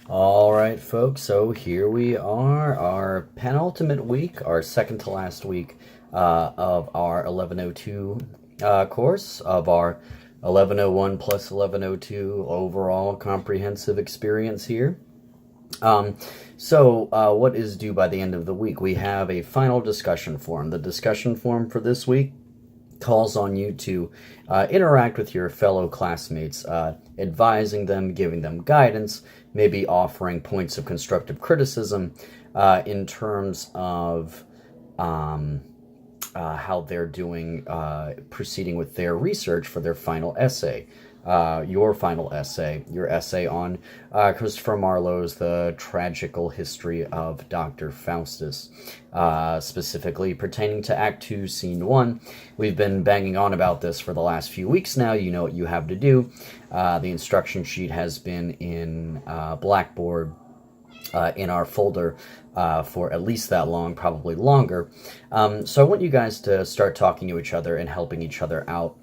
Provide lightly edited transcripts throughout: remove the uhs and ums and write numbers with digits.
All right, folks, so here we are, our penultimate week, our second to last week of our 1102 course, of our 1101 plus 1102 overall comprehensive experience here. What is due by the end of the week? We have a final discussion forum. The discussion forum for this week calls on you to interact with your fellow classmates, advising them, giving them guidance, maybe offering points of constructive criticism in terms of how they're doing, proceeding with their research for their final essay. Your final essay, your essay on Christopher Marlowe's The Tragical History of Dr. Faustus, specifically pertaining to Act 2, Scene 1. We've been banging on about this for the last few weeks now. You know what you have to do. The instruction sheet has been in Blackboard in our folder for at least that long, probably longer. So I want you guys to start talking to each other and helping each other out.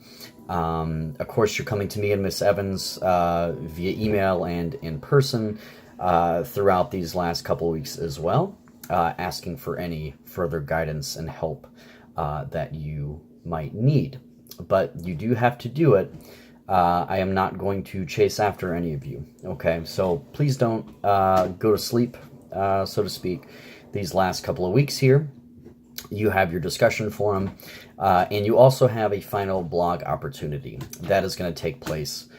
Of course, you're coming to me and Miss Evans via email and in person throughout these last couple of weeks as well, asking for any further guidance and help that you might need. But you do have to do it. I am not going to chase after any of you, okay? So please don't go to sleep, so to speak, these last couple of weeks here. You have your discussion forum, and you also have a final blog opportunity. That is going to take place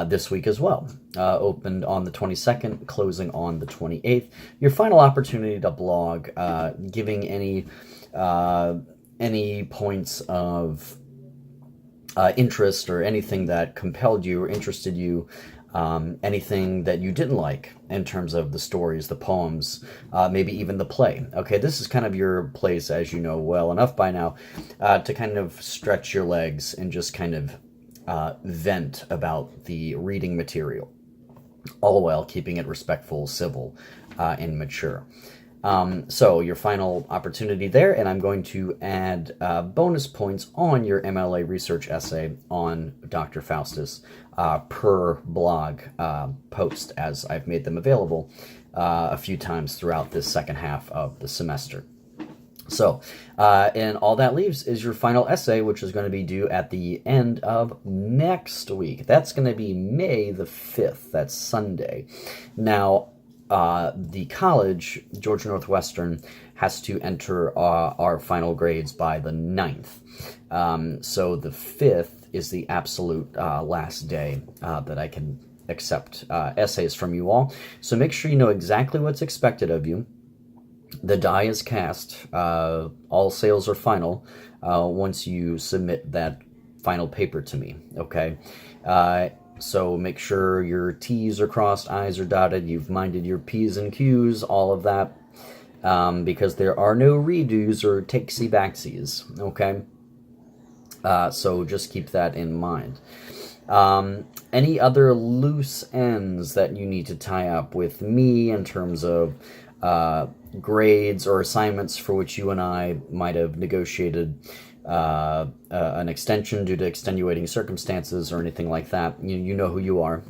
this week as well. Opened on the 22nd, closing on the 28th. Your final opportunity to blog, giving any points of interest or anything that compelled you or interested you, anything that you didn't like in terms of the stories, the poems, maybe even the play. Okay, this is kind of your place, as you know well enough by now, to kind of stretch your legs and just kind of vent about the reading material, all while keeping it respectful, civil, and mature. So your final opportunity there, and I'm going to add bonus points on your MLA research essay on Dr. Faustus per blog post, as I've made them available a few times throughout this second half of the semester. So, and all that leaves is your final essay, which is going to be due at the end of next week. That's going to be May the 5th. That's Sunday. Now, the college, Georgia Northwestern, has to enter our final grades by the 9th. So the 5th is the absolute last day that I can accept essays from you all. So make sure you know exactly what's expected of you. The die is cast. All sales are final once you submit that final paper to me, okay? So make sure your T's are crossed, I's are dotted, you've minded your P's and Q's, all of that, because there are no redos or takesy-backsies, okay? So just keep that in mind. Any other loose ends that you need to tie up with me in terms of grades or assignments for which you and I might have negotiated an extension due to extenuating circumstances or anything like that, you know who you are.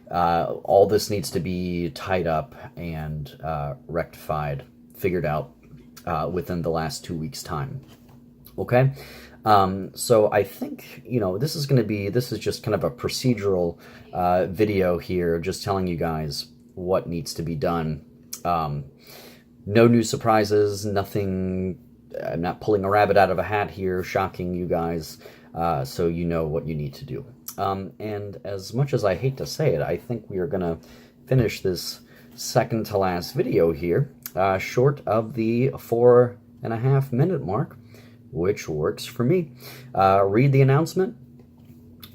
All this needs to be tied up and rectified, figured out within the last 2 weeks' time. Okay? So I think, this is just kind of a procedural video here, just telling you guys what needs to be done. No new surprises, nothing. I'm not pulling a rabbit out of a hat here, shocking you guys, so you know what you need to do. And as much as I hate to say it, I think we are going to finish this second to last video here, short of the 4.5 minute mark, which works for me. Read the announcement,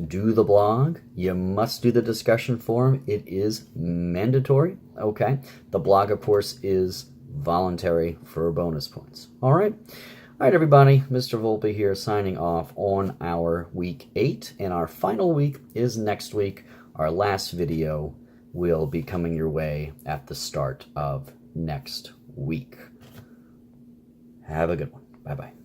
do the blog, you must do the discussion forum, it is mandatory, okay? The blog, of course, is voluntary for bonus points. All right, everybody. Mr. Volpe here, signing off on our week 8, and our final week is next week. Our last video will be coming your way at the start of next week. Have a good one. Bye-bye.